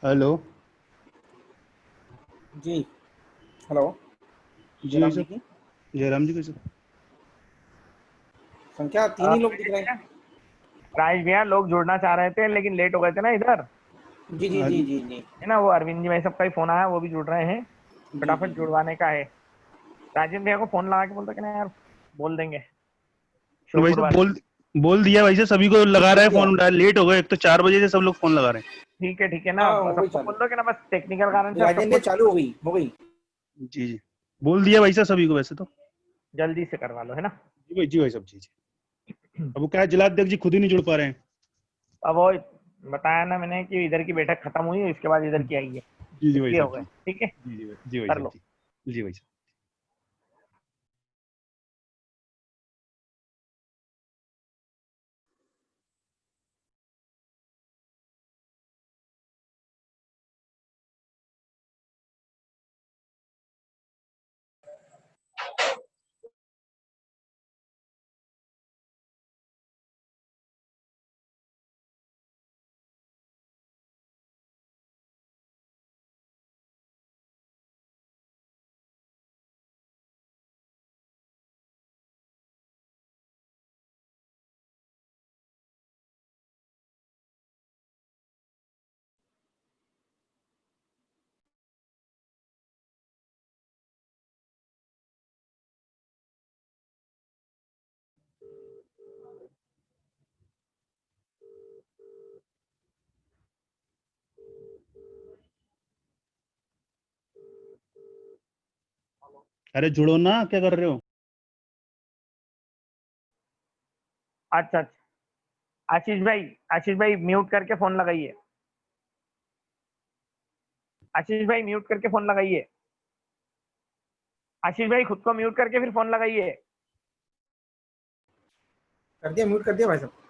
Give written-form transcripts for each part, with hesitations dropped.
Hello. जी। Hello. जी भाई जयराम जी साहब। की जयराम जी कैसे? संख्या 3 ही लोग दिख राजेश रहे भैया, हैं। राजेश भैया, लोग जुड़ना चाह रहे थे लेकिन लेट हो गए थे ना इधर। जी जी जी जी जी है ना, वो अरविंद जी भाई सबका ही फोन आया, वो भी जुड़ रहे हैं। जी जी फटाफट जी। जुड़वाने का है। राजेंद्र भैया को फोन लगा के बोलता कि ना यार, बोल देंगे तो भाई श्योपुर साहब वाले। बोल दिया भाई साहब, सभी को लगा रहा बोल है दिया। फोन। लेट हो गए, एक तो 4 बजे से सब लोग फोन लगा रहे ठीक है ना, हाँ, हो गई सबको चालू। बोल दो कि ना, बस टेक्निकल कारण से अब राजेंद्र सबको चालू हो गई, हो गई। हैं। जी जी। बोल दिया भाई साहब सभी को वैसे तो। जल्दी से करवा लो, है ना। जी भाई साहब। जी जी। अब वो क्या है, जिलाध्यक्ष जी खुद ही नहीं जुड़ पा रहे हैं। अब वो बताया ना मैंने कि इधर की बैठक खत्म हुई, इसके बाद इधर की आई है, जी जी भाई इसलिए हो साहब। गए। जी ठीक है, जी भाई कर साहब। लो। जी भाई साहब। अरे जुड़ो ना, क्या कर रहे हो? अच्छा अच्छा। आशीष भाई म्यूट करके फोन लगाइए। आशीष भाई म्यूट करके फोन लगाइए। आशीष भाई खुद को म्यूट करके फिर फोन लगाइए। कर दिया, म्यूट कर दिया भाई साहब।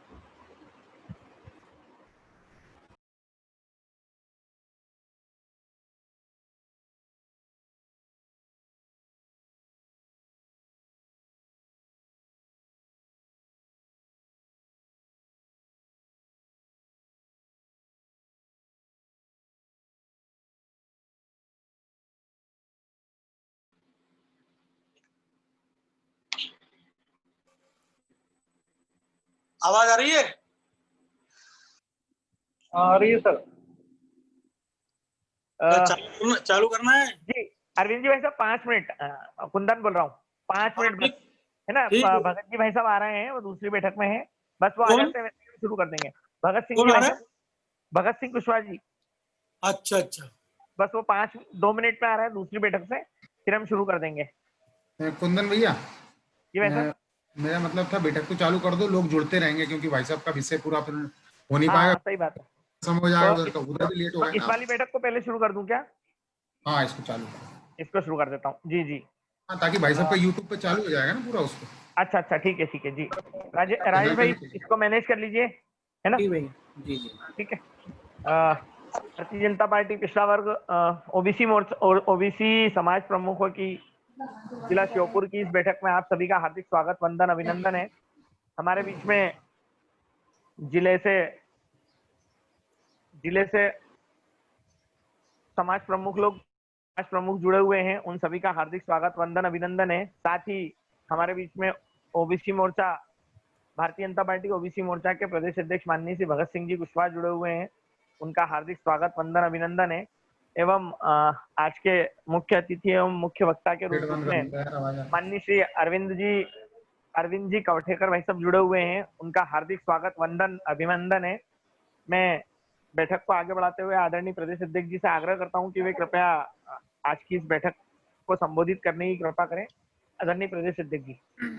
आवाज आ रही है? आ रही है सर। चालू करना है। जी, अरविंद जी भाई साहब 5 मिनट, कुंदन बोल रहा हूँ। 5 मिनट बस, ठीक। है ना। ठीक है। भगत जी भाई साहब आ रहे हैं, वो दूसरी बैठक में है। बस वो आ कौन? जाते हैं, वैसे ही शुरू कर देंगे। भगत सिंह कौन जी आ भाई रहा साहब, है? भगत सिंह कुशवाहा जी। अच्छा अच्छा। बस वो 2 मिनट में आ रहा है दूसरी बैठक से, फिर हम शुरू कर देंगे। कुंदन भैया, जी भाई साहब। मेरा मतलब था बैठक तो चालू कर दो, लोग जुड़ते रहेंगे क्योंकि भाई साहब का विषय पूरा फिर हो नहीं हाँ पाएगा। हाँ, सही बात है। समय हो जाएगा, तो उधर का उधर भी लेट हो गए इस ना। वाली बैठक को पहले शुरू कर दूं क्या? हाँ, इसको चालू करो। इसको शुरू कर देता हूँ। जी जी। हाँ, ताकि भाई साहब अ, का यूट्यूब पे चालू हो जाएगा ना पूरा उसको। अच्छा अच्छा, ठीक है जी। राजेश चैनल पे भाई, भी चलेगा। इसको मैनेज कर लीजिए, है ना। ठीक भैया। जी जी। ठीक है। भारतीय जनता पार्टी पिछड़ा वर्ग ओबीसी मोर्चा और ओबीसी समाज प्रमुखों की जिला श्योपुर की इस बैठक में आप सभी का हार्दिक स्वागत, वंदन, अभिनंदन है। हमारे बीच में जिले से जिले से समाज प्रमुख जुड़े हुए हैं, उन सभी का हार्दिक स्वागत, वंदन, अभिनंदन है। साथ ही हमारे बीच में ओबीसी मोर्चा, भारतीय जनता पार्टी ओबीसी मोर्चा के प्रदेश अध्यक्ष माननीय श्री भगत सिंह जी कुशवाहा जुड़े हुए हैं, उनका हार्दिक स्वागत, वंदन, अभिनंदन है। एवं आज के मुख्य अतिथि एवं मुख्य वक्ता के पेट रूप बंद कर में देता है यार, आवाज आ रही माननीय श्री अरविंद जी कवठेकर भाई सब जुड़े हुए हैं, उनका हार्दिक स्वागत, वंदन, अभिनंदन है। मैं बैठक को आगे बढ़ाते हुए आदरणीय प्रदेश अध्यक्ष जी से आग्रह करता हूं कि वे कृपया आज की इस बैठक को संबोधित करने की कृपा करें। आदरणीय प्रदेश अध्यक्ष जी। है।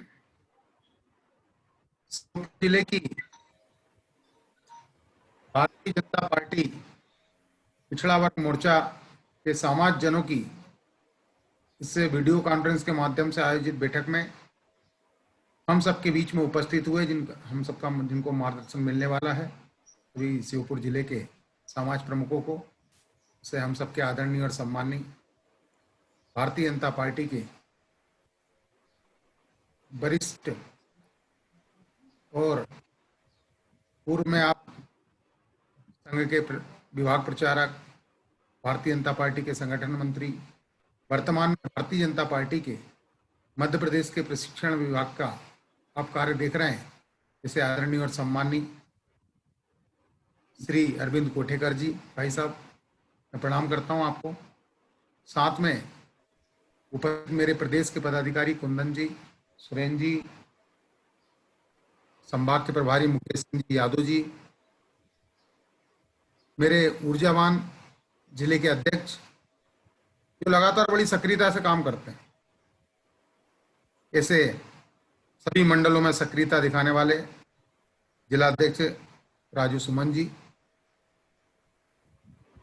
जिले की भारतीय जनता पार्टी पिछड़ा वर्ग मोर्चा के समाज जनों की इससे वीडियो कॉन्फ्रेंस के माध्यम से आयोजित बैठक में हम सबके बीच में उपस्थित हुए, जिनको मार्गदर्शन मिलने वाला है, अभी श्योपुर जिले के समाज प्रमुखों को, से हम सबके आदरणीय और सम्माननीय भारतीय जनता पार्टी के वरिष्ठ और पूर्व में आप संघ के विभाग प्रचारक भारतीय जनता पार्टी के संगठन मंत्री, वर्तमान में भारतीय जनता पार्टी के मध्य प्रदेश के प्रशिक्षण विभाग का आप कार्य देख रहे हैं, जैसे आदरणीय और सम्माननीय श्री अरविंद कोठेकर जी, भाई साहब मैं प्रणाम करता हूं आपको। साथ में उपस्थित मेरे प्रदेश के पदाधिकारी कुंदन जी, सुरेन जी, संभाग के प्रभारी मुकेश सिंह जी यादव जी, मेरे ऊर्जावान जिले के अध्यक्ष जो लगातार बड़ी सक्रियता से काम करते हैं, ऐसे सभी मंडलों में सक्रियता दिखाने वाले जिला अध्यक्ष राजू सुमन जी,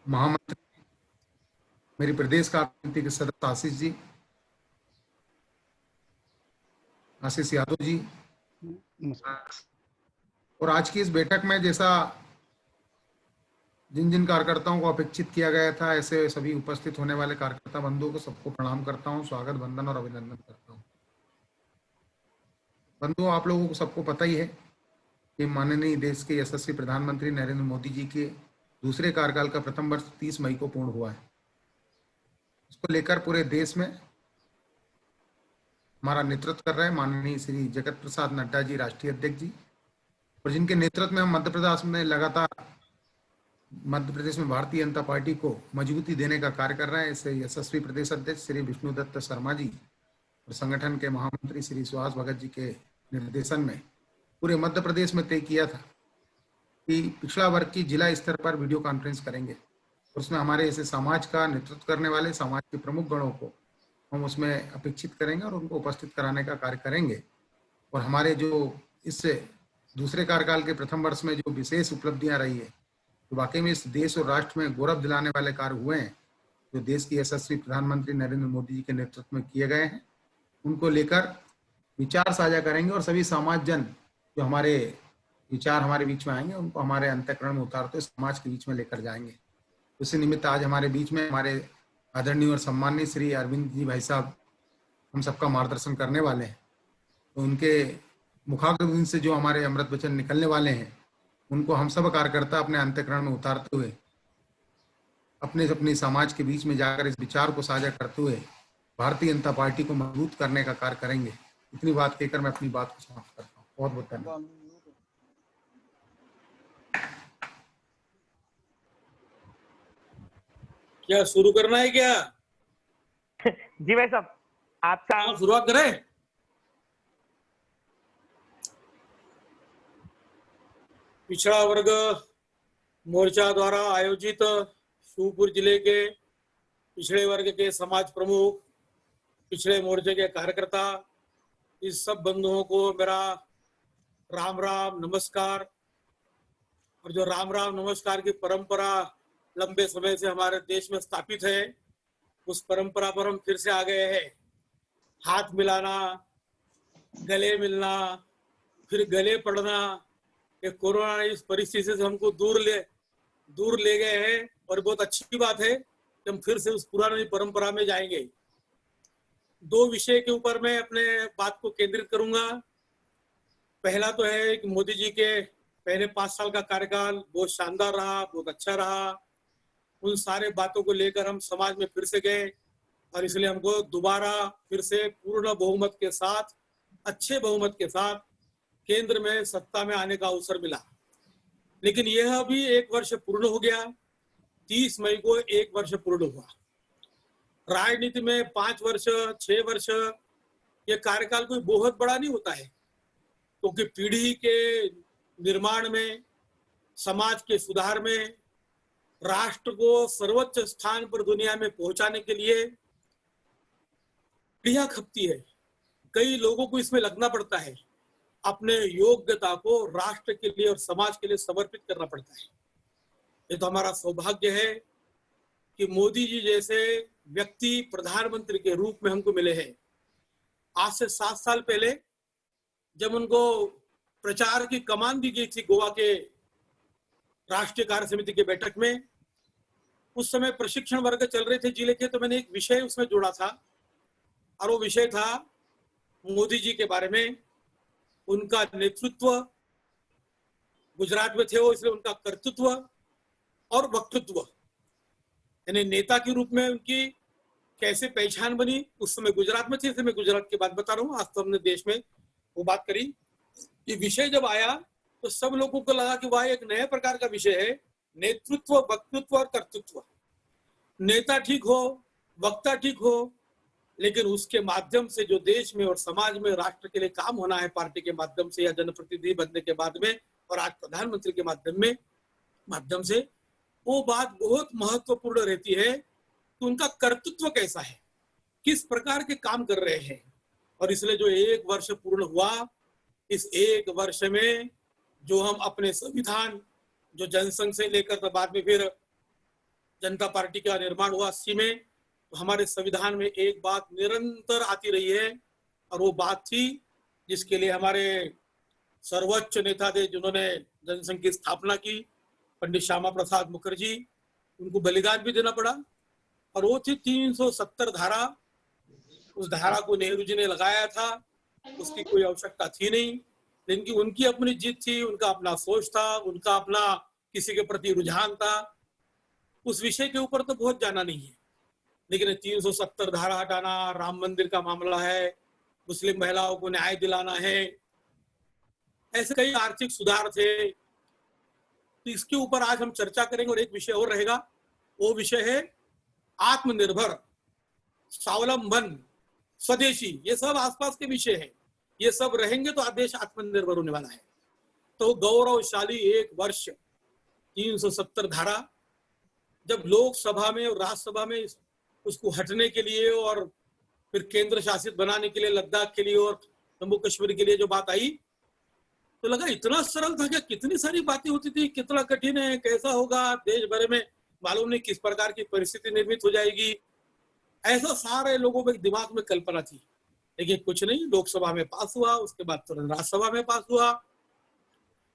महामंत्री मेरी प्रदेश समिति के सदस्य आशीष यादव जी, और आज की इस बैठक में जैसा जिन जिन कार्यकर्ताओं को अपेक्षित किया गया था, ऐसे सभी उपस्थित होने वाले कार्यकर्ता बंधुओं को सबको प्रणाम करता हूं, स्वागत, वंदन और अभिनंदन करता हूं। बंधुओं, आप लोगों को सबको पता ही है कि माननीय देश के यशस्वी प्रधानमंत्री नरेंद्र मोदी जी के दूसरे कार्यकाल का प्रथम वर्ष 30 मई को पूर्ण हुआ है। इसको लेकर पूरे देश में हमारा नेतृत्व कर रहे हैं माननीय श्री जगत प्रसाद नड्डा जी, राष्ट्रीय अध्यक्ष जी, और जिनके नेतृत्व में हम मध्य प्रदेश में लगातार भारतीय जनता पार्टी को मजबूती देने का कार्य कर रहे हैं। ऐसे यशस्वी प्रदेश अध्यक्ष श्री विष्णुदत्त शर्मा जी और संगठन के महामंत्री श्री सुहास भगत जी के निर्देशन में पूरे मध्य प्रदेश में तय किया था कि पिछड़ा वर्ग की जिला स्तर पर वीडियो कॉन्फ्रेंस करेंगे। उसमें हमारे ऐसे समाज का नेतृत्व करने वाले समाज के प्रमुख गणों को हम उसमें अपेक्षित करेंगे और उनको उपस्थित कराने का कार्य करेंगे। और हमारे जो इससे दूसरे कार्यकाल के प्रथम वर्ष में जो विशेष उपलब्धियां रही है, तो वाकई में इस देश और राष्ट्र में गौरव दिलाने वाले कार्य हुए हैं, जो देश के यशस्वी प्रधानमंत्री नरेंद्र मोदी जी के नेतृत्व में किए गए हैं, उनको लेकर विचार साझा करेंगे और सभी समाज जन जो हमारे विचार हमारे बीच में आएंगे उनको हमारे अंतःकरण में उतारते हुए समाज के बीच में लेकर जाएंगे। इसी निमित्त आज हमारे बीच में हमारे आदरणीय और सम्माननीय श्री अरविंद जी भाई साहब हम सबका मार्गदर्शन करने वाले हैं। तो उनके मुखाग्र से जो हमारे अमृत वचन निकलने वाले हैं, उनको हम सब कार्यकर्ता अपने अंतःकरण में उतारते हुए अपने समाज के बीच में जाकर इस विचार को साझा करते हुए भारतीय जनता पार्टी को मजबूत करने का कार्य करेंगे। इतनी बात कहकर मैं अपनी बात को समाप्त करता हूँ। बहुत बहुत धन्यवाद। क्या शुरू करना है क्या? जी भाई साहब, आपका शुरुआत करें। पिछड़ा वर्ग मोर्चा द्वारा आयोजित शिवपुर जिले के पिछड़े वर्ग के समाज प्रमुख, पिछड़े मोर्चे के कार्यकर्ता, इस सब बंधुओं को मेरा राम राम नमस्कार। और जो राम राम नमस्कार की परंपरा लंबे समय से हमारे देश में स्थापित है, उस परंपरा पर हम फिर से आ गए हैं। हाथ मिलाना, गले मिलना, फिर गले पड़ना, ये कोरोना इस परिस्थिति से हमको दूर ले गए हैं। और बहुत अच्छी बात है कि हम फिर से उस पुरानी परंपरा में जाएंगे। दो विषय के ऊपर मैं अपने बात को केंद्रित करूंगा। पहला तो है कि मोदी जी के पहले 5 साल का कार्यकाल बहुत शानदार रहा, बहुत अच्छा रहा। उन सारे बातों को लेकर हम समाज में फिर से गए और इसलिए हमको दोबारा फिर से पूर्ण बहुमत के साथ, अच्छे बहुमत के साथ केंद्र में सत्ता में आने का अवसर मिला। लेकिन यह अभी 1 वर्ष पूर्ण हो गया। 30 मई को 1 वर्ष पूर्ण हुआ। राजनीति में 5 वर्ष, 6 वर्ष ये कार्यकाल कोई बहुत बड़ा नहीं होता है, क्योंकि पीढ़ी के निर्माण में, समाज के सुधार में, राष्ट्र को सर्वोच्च स्थान पर दुनिया में पहुंचाने के लिए पीढ़ियां खपती है। कई लोगों को इसमें लगना पड़ता है, अपने योग्यता को राष्ट्र के लिए और समाज के लिए समर्पित करना पड़ता है। ये तो हमारा सौभाग्य है कि मोदी जी जैसे व्यक्ति प्रधानमंत्री के रूप में हमको मिले हैं। आज से 7 साल पहले जब उनको प्रचार की कमान दी गई थी गोवा के राष्ट्रीय कार्य समिति की बैठक में, उस समय प्रशिक्षण वर्ग चल रहे थे जिले के, तो मैंने एक विषय उसमें जोड़ा था और वो विषय था मोदी जी के बारे में, उनका नेतृत्व, गुजरात में थे वो इसलिए उनका कर्तृत्व और वक्तृत्व। यानी नेता के रूप में उनकी कैसे पहचान बनी। उस समय गुजरात में थे, इसलिए मैं गुजरात की बात बता रहा हूँ। आज तो हमने देश में वो बात करी। ये विषय जब आया तो सब लोगों को लगा कि वह एक नए प्रकार का विषय है, नेतृत्व, वक्तृत्व और कर्तृत्व। नेता ठीक हो, वक्ता ठीक हो, लेकिन उसके माध्यम से जो देश में और समाज में राष्ट्र के लिए काम होना है, पार्टी के माध्यम से या जनप्रतिनिधि बनने के बाद में और आज प्रधानमंत्री के माध्यम से वो बात बहुत महत्वपूर्ण रहती है कि उनका कर्तृत्व कैसा है, किस प्रकार के काम कर रहे हैं। और इसलिए जो 1 वर्ष पूर्ण हुआ, इस 1 वर्ष में जो हम अपने संविधान, जो जनसंघ से लेकर तो बाद में फिर जनता पार्टी का निर्माण हुआ 80 में, तो हमारे संविधान में एक बात निरंतर आती रही है और वो बात थी जिसके लिए हमारे सर्वोच्च नेता थे जिन्होंने जनसंघ की स्थापना की, पंडित श्यामा प्रसाद मुखर्जी, उनको बलिदान भी देना पड़ा। और वो थी 370 धारा। उस धारा को नेहरू जी ने लगाया था, उसकी कोई आवश्यकता थी नहीं, लेकिन उनकी अपनी जीत थी, उनका अपना सोच था, उनका अपना किसी के प्रति रुझान था। उस विषय के ऊपर तो बहुत जाना नहीं है, लेकिन 370 धारा हटाना, राम मंदिर का मामला है, मुस्लिम महिलाओं को न्याय दिलाना है, ऐसे कई आर्थिक सुधार थे। तो इसके ऊपर आज हम चर्चा करेंगे। और एक विषय और रहेगा, वो विषय है आत्मनिर्भर, स्वावलंबन, स्वदेशी। ये सब आसपास के विषय हैं, ये सब रहेंगे तो देश आत्मनिर्भर होने वाला है। तो गौरवशाली 1 वर्ष, 370 धारा जब लोकसभा में और राज्यसभा में उसको हटने के लिए और फिर केंद्र शासित बनाने के लिए, लद्दाख के लिए और जम्मू कश्मीर के लिए जो बात आई, तो लगा इतना सरल था क्या? कितनी सारी बातें होती थी, कितना कठिन है, कैसा होगा, देश भर में मालूम नहीं किस प्रकार की परिस्थिति निर्मित हो जाएगी, ऐसा सारे लोगों में दिमाग में कल्पना थी। लेकिन कुछ नहीं, लोकसभा में पास हुआ, उसके बाद तुरंत राज्यसभा में पास हुआ।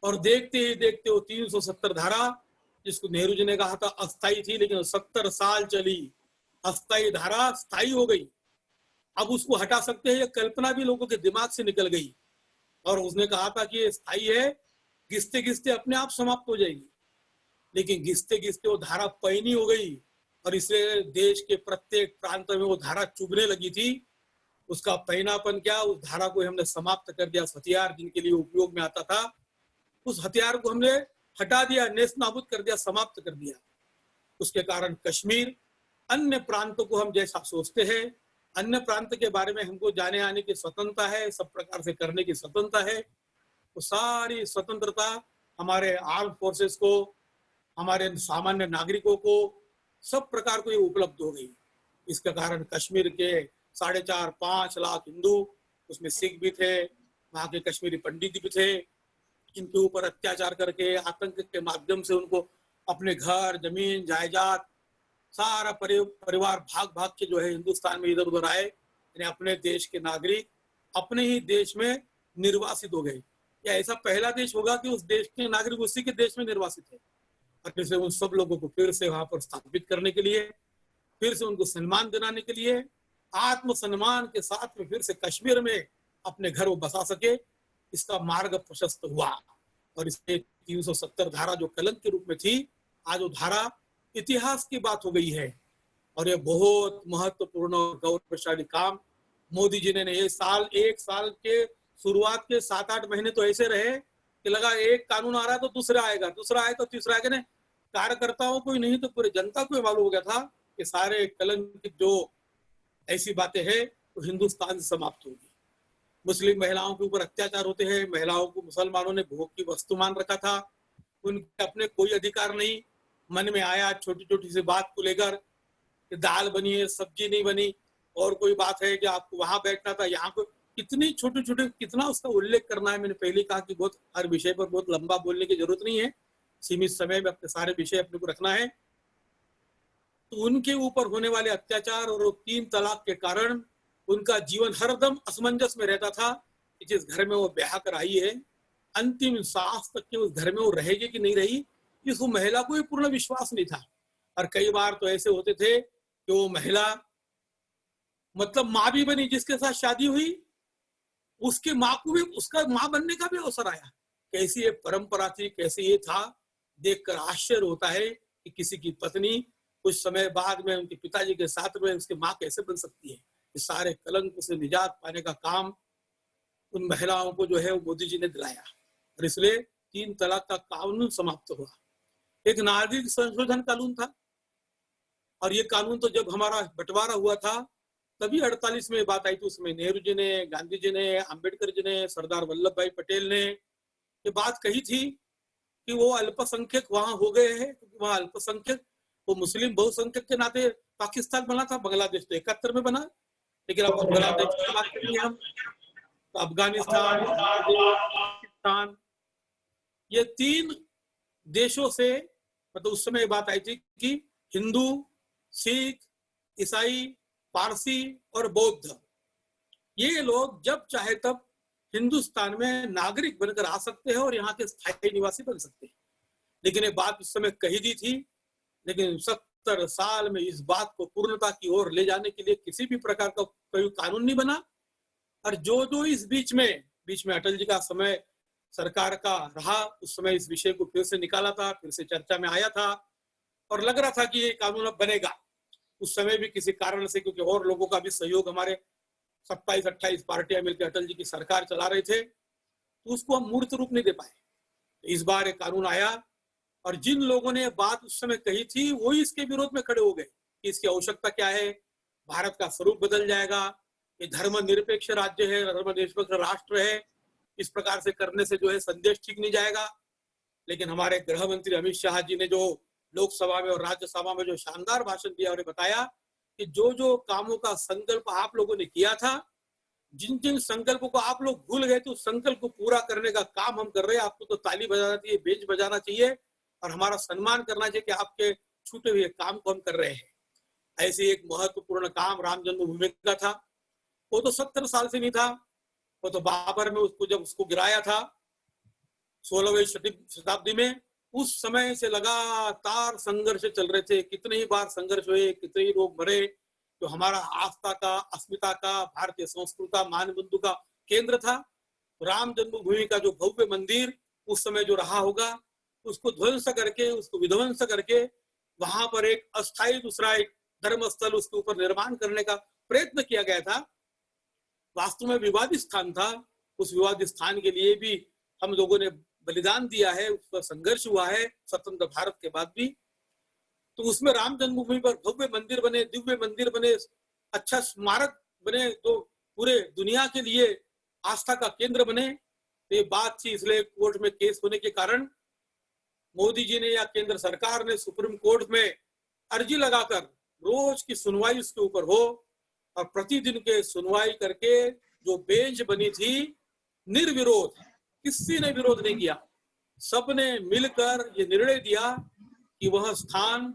और देखते ही देखते वो 370 धारा, जिसको नेहरू जी ने कहा था अस्थायी थी, लेकिन 70 साल चली, अस्थायी धारा स्थायी हो गई। अब उसको हटा सकते हैं, ये कल्पना भी लोगों के दिमाग से निकल गई। और उसने कहा था कि ये स्थायी है, घिसते घिसते अपने आप समाप्त हो जाएगी। लेकिन घिसते घिसते वो धारा पैनी हो गई और इसलिए देश के प्रत्येक प्रांत में वो धारा चुभने लगी थी। उसका पैनापन क्या, उस धारा को हमने समाप्त कर दिया। हथियार जिनके लिए उपयोग में आता था, उस हथियार को हमने हटा दिया, नेस्त नाबूद कर दिया, समाप्त कर दिया। उसके कारण कश्मीर, अन्य प्रांतों को हम जैसा सोचते हैं, अन्य प्रांत के बारे में हमको जाने आने की स्वतंत्रता है, सब प्रकार से करने की स्वतंत्रता है। तो सारी स्वतंत्रता हमारे आर्म फोर्सेस को, हमारे सामान्य नागरिकों को, सब प्रकार को ये उपलब्ध हो गई। इसके कारण कश्मीर के 4.5-5 लाख हिंदू, उसमें सिख भी थे, वहाँ के कश्मीरी पंडित भी थे, इनके ऊपर अत्याचार करके आतंक के माध्यम से उनको अपने घर, जमीन, जायदाद, सारा परिवार भाग भाग के जो है हिंदुस्तान में इधर उधर आए। यानी अपने देश के नागरिक अपने ही देश में निर्वासित हो गए। या ऐसा पहला देश होगा कि उस देश के नागरिक उसी के देश में निर्वासित है। और इसलिए उन सब लोगों को फिर से वहां पर स्थापित करने के लिए, फिर से उनको सम्मान दिलाने के लिए, आत्मसम्मान के साथ में फिर से कश्मीर में अपने घर वो बसा सके, इसका मार्ग प्रशस्त हुआ। और इसलिए 370 धारा जो कलंक के रूप में थी, आज वो धारा इतिहास की बात हो गई है। और ये बहुत महत्वपूर्ण और गौरवशाली काम मोदी जी ने ये साल, 1 साल के शुरुआत के 7-8 महीने तो ऐसे रहे कि लगा एक कानून आ रहा है तो दूसरा आएगा, दूसरा आए तो तीसरा आएगा। कार्यकर्ताओं को ही नहीं तो पूरी जनता को मालूम हो गया था कि सारे कलंक जो ऐसी बातें हैं तो हिंदुस्तान से समाप्त होगी। मुस्लिम महिलाओं के ऊपर अत्याचार होते हैं, महिलाओं को मुसलमानों ने भोग की वस्तु मान रखा था, उनके अपने कोई अधिकार नहीं। मन में आया छोटी छोटी सी बात को लेकर कि दाल बनी है, सब्जी नहीं बनी, और कोई बात है कि आपको वहां बैठना था, यहाँ को, कितनी छोटे छोटे, कितना उसका उल्लेख करना है। मैंने पहले कहा कि बहुत हर विषय पर बहुत लंबा बोलने की जरूरत नहीं है, सीमित समय में अपने सारे विषय अपने को रखना है। तो उनके ऊपर होने वाले अत्याचार और 3 तलाक के कारण उनका जीवन हरदम असमंजस में रहता था कि जिस घर में वो ब्याह कर आई है, अंतिम सांस तक के उस घर में वो रहेगी कि नहीं रही, इसको महिला को भी पूर्ण विश्वास नहीं था। और कई बार तो ऐसे होते थे कि वो महिला मतलब माँ भी बनी, जिसके साथ शादी हुई उसके माँ को भी, उसका माँ बनने का भी अवसर आया। कैसी ये परंपरा थी, कैसे ये था, देखकर आश्चर्य होता है कि किसी की पत्नी कुछ समय बाद में उनके पिताजी के साथ में उसकी माँ कैसे बन सकती है। इस सारे कलंक से निजात पाने का काम उन महिलाओं को जो है वो मोदी जी ने दिलाया और इसलिए 3 तलाक का कानून समाप्त हुआ। एक नागरिक संशोधन कानून था और ये कानून तो जब हमारा बंटवारा हुआ था तभी 48 में बात आई थी। उसमें नेहरू जी ने, गांधी जी ने, अंबेडकर जी ने, सरदार वल्लभ भाई पटेल ने ये बात कही थी कि वो अल्पसंख्यक वहां हो गए हैं, क्योंकि वहां अल्पसंख्यक वो मुस्लिम बहुसंख्यक के नाते पाकिस्तान बना था। बांग्लादेश तो 71 में बना, लेकिन अब बांग्लादेश की बात करेंगे हम तो अफगानिस्तान, पाकिस्तान, ये 3 देशों से मतलब उस समय बात आई थी कि हिंदू, सिख, ईसाई, पारसी और बौद्ध ये लोग जब चाहे तब हिंदुस्तान में नागरिक बनकर आ सकते हैं और यहाँ के स्थायी निवासी बन सकते हैं। लेकिन ये बात उस समय कही दी थी, लेकिन 70 साल में इस बात को पूर्णता की ओर ले जाने के लिए किसी भी प्रकार का कोई कानून नहीं बना। और जो इस बीच में अटल जी का समय सरकार का रहा, उस समय इस विषय को फिर से निकाला था, फिर से चर्चा में आया था और लग रहा था कि ये कानून अब बनेगा। उस समय भी किसी कारण से, क्योंकि और लोगों का भी सहयोग, हमारे 27-28 पार्टियां मिलकर अटल जी की सरकार चला रहे थे, तो उसको हम मूर्त रूप नहीं दे पाए। इस बार एक कानून आया और जिन लोगों ने बात उस समय कही थी वो इसके विरोध में खड़े हो गए कि इसकी आवश्यकता क्या है, भारत का स्वरूप बदल जाएगा, ये धर्मनिरपेक्ष राज्य है, धर्मनिरपेक्ष राष्ट्र है, इस प्रकार से करने से जो है संदेश ठीक नहीं जाएगा। लेकिन हमारे गृह मंत्री अमित शाह जी ने जो लोकसभा में और राज्यसभा में जो शानदार भाषण दिया और बताया कि जो कामों का संकल्प आप लोगों ने किया था, जिन जिन संकल्पों को आप लोग भूल गए थे, उस संकल्प को पूरा करने का काम हम कर रहे हैं। आपको तो ताली बजाना चाहिए, बेंच बजाना चाहिए और हमारा सम्मान करना चाहिए कि आपके छूटे हुए काम को हम कर रहे हैं। ऐसे एक महत्वपूर्ण काम राम जन्मभूमि का था। वो तो 70 साल से नहीं था, वो तो बाबर में उसको जब उसको गिराया था 16वीं शताब्दी में, उस समय से लगातार संघर्ष चल रहे थे। कितने ही बार संघर्ष हुए, कितने ही लोग मरे। जो हमारा आस्था का, अस्मिता का, भारतीय संस्कृति का, मानबंधु का केंद्र था, राम जन्मभूमि का जो भव्य मंदिर उस समय जो रहा होगा, उसको ध्वंस करके, उसको विध्वंस करके वहां पर एक अस्थायी दूसरा एक धर्म स्थल उसके ऊपर निर्माण करने का प्रयत्न किया गया था। वास्तव में विवादित स्थान था। उस विवादित स्थान के लिए भी हम लोगों ने बलिदान दिया है, उस पर संघर्ष हुआ है स्वतंत्र भारत के बाद भी। तो उसमें राम जन्मभूमि पर भव्य मंदिर बने, दिव्य मंदिर बने, अच्छा स्मारक बने, तो पूरे दुनिया के लिए आस्था का केंद्र बने। तो ये बात थी, इसलिए कोर्ट में केस होने के कारण मोदी जी ने या केंद्र सरकार ने सुप्रीम कोर्ट में अर्जी लगाकर रोज की सुनवाई उसके ऊपर हो और प्रतिदिन के सुनवाई करके जो बेंच बनी थी निर्विरोध, किसी ने विरोध नहीं किया, सबने मिलकर ये निर्णय दिया कि वह स्थान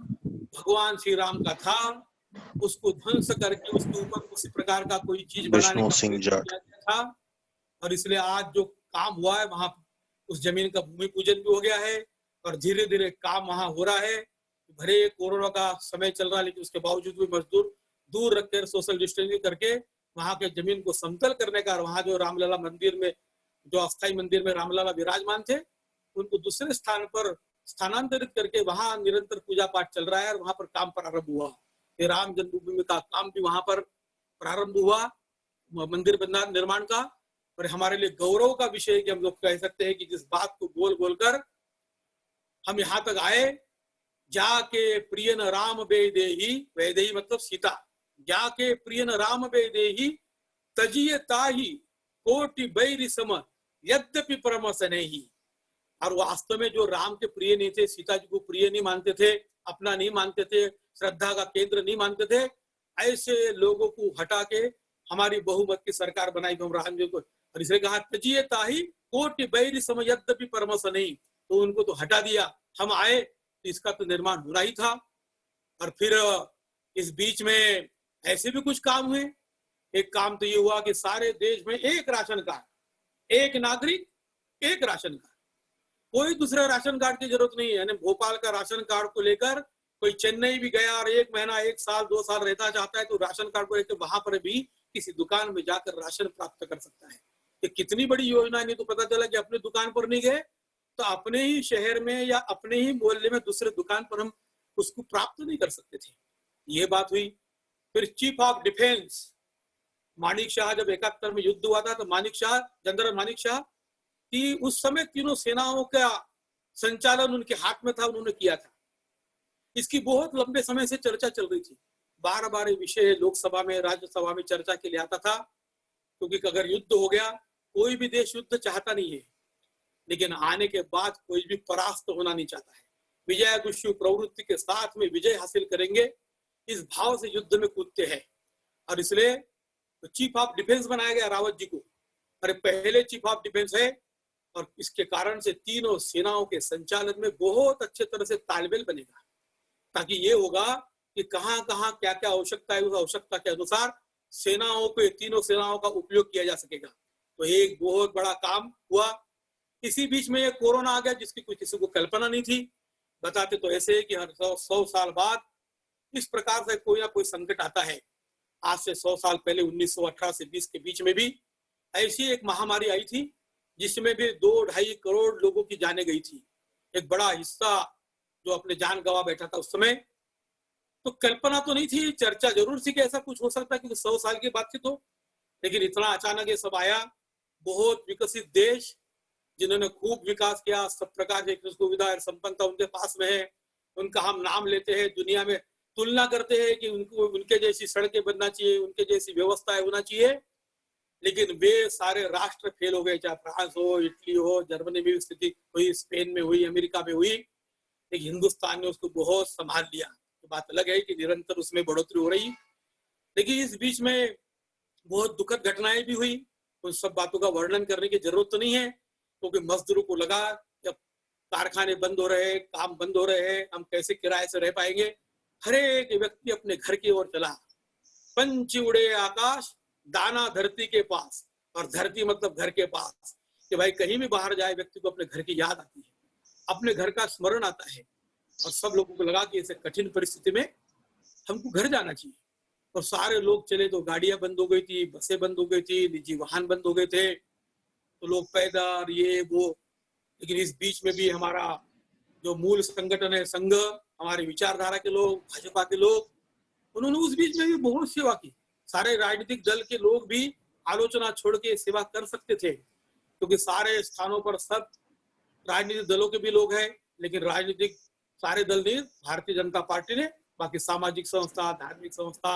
भगवान श्री राम का था, उसको ध्वंस करके उसके ऊपर किसी प्रकार का कोई चीज बनाने का था। और इसलिए आज जो काम हुआ है वहां उस जमीन का भूमि पूजन भी हो गया है और धीरे धीरे काम वहां हो रहा है। भले कोरोना का समय चल रहा है, लेकिन उसके बावजूद भी मजदूर दूर रखकर सोशल डिस्टेंसिंग करके वहां के जमीन को समतल करने का, वहां जो रामलला मंदिर में, जो अस्थायी मंदिर में रामलला विराजमान थे, उनको दूसरे स्थान पर स्थानांतरित करके वहां निरंतर पूजा पाठ चल रहा है और वहां पर काम प्रारंभ हुआ। ये राम जन्मभूमि का काम भी वहां पर प्रारंभ हुआ, मंदिर निर्माण का। और हमारे लिए गौरव का विषय है कि हम लोग कह सकते हैं कि जिस बात को बोल बोल कर हम यहाँ तक आए, जाके प्रियन राम बेदेही, वैदेही मतलब सीता, जाके प्रियन राम बेदेही तजिए ताही कोटि बैरी सम यद्यपि परमस नहीं। और वास्तव में जो राम के प्रिय नहीं थे, सीता जी को प्रिय नहीं मानते थे, अपना नहीं मानते थे, श्रद्धा का केंद्र नहीं मानते थे, ऐसे लोगों को हटा के हमारी बहुमत की सरकार बनाई हम राम जी को। और इसलिए कहा तजिए ताही कोटि बैरी सम यद्यपि परमस नहीं, तो उनको तो हटा दिया। हम आए तो इसका तो निर्माण होना ही था। और फिर इस बीच में ऐसे भी कुछ काम हुए। एक काम तो ये हुआ कि सारे देश में एक राशन कार्ड, एक नागरिक एक राशन कार्ड, कोई दूसरा राशन कार्ड की जरूरत नहीं है। यानी भोपाल का राशन कार्ड को लेकर कोई चेन्नई भी गया और 1 महीना 1 साल 2 साल रहना चाहता है तो राशन कार्ड को लेकर वहां पर भी किसी दुकान में जाकर राशन प्राप्त कर सकता है। ये कितनी बड़ी योजना। नहीं तो पता चला कि अपने दुकान पर नहीं गए तो अपने ही शहर में या अपने ही मोहल्ले में दूसरे दुकान पर हम उसको प्राप्त नहीं कर सकते थे। ये बात हुई। फिर chief of defence Manik Shah, जब 71 में युद्ध हुआ था तो मानिक शाह, जनरल मानिक शाह कि उस समय तीनों सेनाओं का संचालन उनके हाथ में था, उन्होंने किया था। इसकी बहुत लंबे समय से चर्चा चल रही थी। बार बार ये विषय लोकसभा में, राज्यसभा में चर्चा के लिए आता था, क्योंकि अगर युद्ध हो गया, कोई भी देश युद्ध चाहता नहीं है, लेकिन आने के बाद कोई भी परास्त होना नहीं चाहता है। विजय दुष्यु प्रवृत्ति के साथ में विजय हासिल करेंगे, इस भाव से युद्ध में कूदते हैं। और इसलिए तो चीफ ऑफ डिफेंस बनाया गया रावत जी को। अरे पहले चीफ ऑफ डिफेंस है, और इसके कारण से तीनों सेनाओं के संचालन में बहुत अच्छे तरह से तालमेल बनेगा, ताकि ये होगा कि कहां कहां क्या क्या आवश्यकता है, उस आवश्यकता के अनुसार सेनाओं पे, तीनों सेनाओं का उपयोग किया जा सकेगा। तो एक बहुत बड़ा काम हुआ। इसी बीच में ये कोरोना आ गया, जिसकी कोई किसी को कल्पना नहीं थी। बताते तो ऐसे है कि हर 100 साल बाद इस प्रकार से कोई ना कोई संकट आता है। आज से 100 साल पहले 1918 से 20 के बीच में भी ऐसी एक महामारी आई थी, जिसमें भी 2-2.5 करोड़ लोगों की जानें गई थी। एक बड़ा हिस्सा जो अपने जान गंवा बैठा था उस समय। तो कल्पना तो नहीं थी, चर्चा जरूर थी कि ऐसा कुछ हो सकता है, क्योंकि 100 साल की बात थी तो। लेकिन इतना अचानक ये सब आया। बहुत विकसित देश जिन्होंने खूब विकास किया, सब प्रकार की सुविधा और संपन्नता उनके पास में है, उनका हम नाम लेते हैं, दुनिया में तुलना करते हैं कि उनको, उनके जैसी सड़कें बनना चाहिए, उनके जैसी व्यवस्थाएं होना चाहिए। लेकिन वे सारे राष्ट्र फेल हो गए, चाहे फ्रांस हो, इटली हो, जर्मनी में स्थिति हुई, स्पेन में हुई, अमेरिका में हुई। लेकिन हिंदुस्तान ने उसको बहुत संभाल लिया। तो बात अलग है कि निरंतर उसमें बढ़ोतरी हो रही, लेकिन इस बीच में बहुत दुखद घटनाएं भी हुई। उन सब बातों का वर्णन करने की जरूरत तो नहीं है, क्योंकि मजदूरों को लगा जब कारखाने बंद हो रहे, काम बंद हो रहे हैं, हम कैसे किराए से रह पाएंगे। हर एक व्यक्ति अपने घर की ओर चला। पंछी उड़े आकाश, दाना धरती के पास, और धरती मतलब घर के पास, कि भाई कहीं भी बाहर जाए व्यक्ति को अपने घर की याद आती है, अपने घर का स्मरण आता है। और सब लोगों को लगा कि ऐसे कठिन परिस्थिति में हमको घर जाना चाहिए। और सारे लोग चले, तो गाड़ियां बंद हो गई थी, बसें बंद हो गई थी, निजी वाहन बंद हो गए थे, तो लोग पैदल ये वो। लेकिन इस बीच में भी हमारा जो मूल संगठन है संघ, हमारे विचारधारा के लोग, भाजपा के लोग, उन्होंने उस बीच में भी बहुत सेवा की। सारे राजनीतिक दल के लोग भी आलोचना छोड़ के सेवा कर सकते थे, क्योंकि सारे स्थानों पर सब राजनीतिक दलों के भी लोग हैं। लेकिन राजनीतिक सारे दल नहीं, भारतीय जनता पार्टी ने, बाकी सामाजिक संस्था, धार्मिक संस्था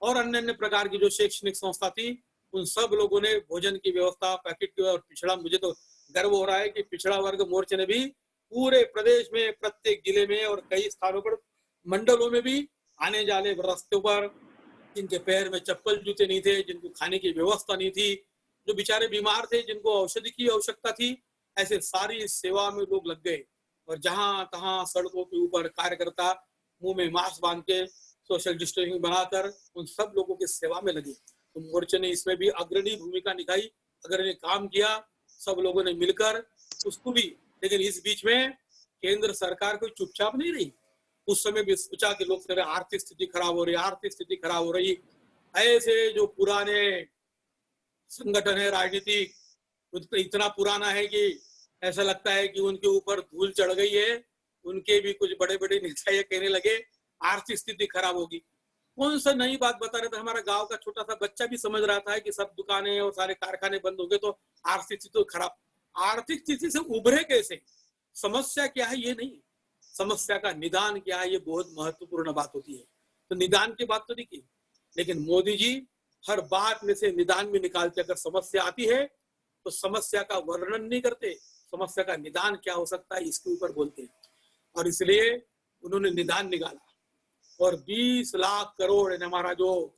और अन्य अन्य प्रकार की जो शैक्षणिक संस्था थी, उन सब लोगों ने भोजन की व्यवस्था, पैकेट की। और पिछड़ा, मुझे तो गर्व हो रहा है कि पिछड़ा वर्ग मोर्चे ने भी पूरे प्रदेश में, प्रत्येक जिले में और कई स्थानों पर, मंडलों में भी, आने जाने रास्तों पर, जिनके पैर में चप्पल जूते नहीं थे, जिनको खाने की व्यवस्था नहीं थी, जो बेचारे बीमार थे, जिनको औषधि की आवश्यकता थी, ऐसे सारी सेवा में लोग लग गए। और जहां तहां सड़कों के ऊपर कार्यकर्ता मुंह में मास्क बांध के, सोशल डिस्टेंसिंग बनाकर उन सब लोगों की सेवा में लगे। तो मोर्चे ने इसमें भी अग्रणी भूमिका निभाई, अग्रणी काम किया, सब लोगों ने मिलकर उसको भी। लेकिन इस बीच में केंद्र सरकार कोई चुपचाप नहीं रही। उस समय भी सोचा कि लोग कह आर्थिक स्थिति खराब हो रही, आर्थिक स्थिति खराब हो रही। ऐसे जो पुराने संगठन है राजनीतिक, इतना पुराना है कि ऐसा लगता है कि उनके ऊपर धूल चढ़ गई है। उनके भी कुछ बड़े बड़े नेता ये कहने लगे आर्थिक स्थिति खराब होगी। कौन सा नई बात बता रहे थे। हमारा गांव का छोटा सा बच्चा भी समझ रहा था कि सब दुकानें और सारे कारखाने बंद हो गए तो आर्थिक स्थिति तो खराब। आर्थिक स्थिति से उभरे कैसे, समस्या क्या है ये नहीं, समस्या का निदान क्या है ये बहुत महत्वपूर्ण बात होती है। तो निदान की बात तो नहीं की, लेकिन मोदी जी हर बात में से निदान भी निकालते। अगर समस्या आती है तो समस्या का वर्णन नहीं करते, समस्या का निदान क्या हो सकता है इसके ऊपर बोलते हैं। और इसलिए उन्होंने निदान निकाला। और 20 लाख करोड़ हमारा जो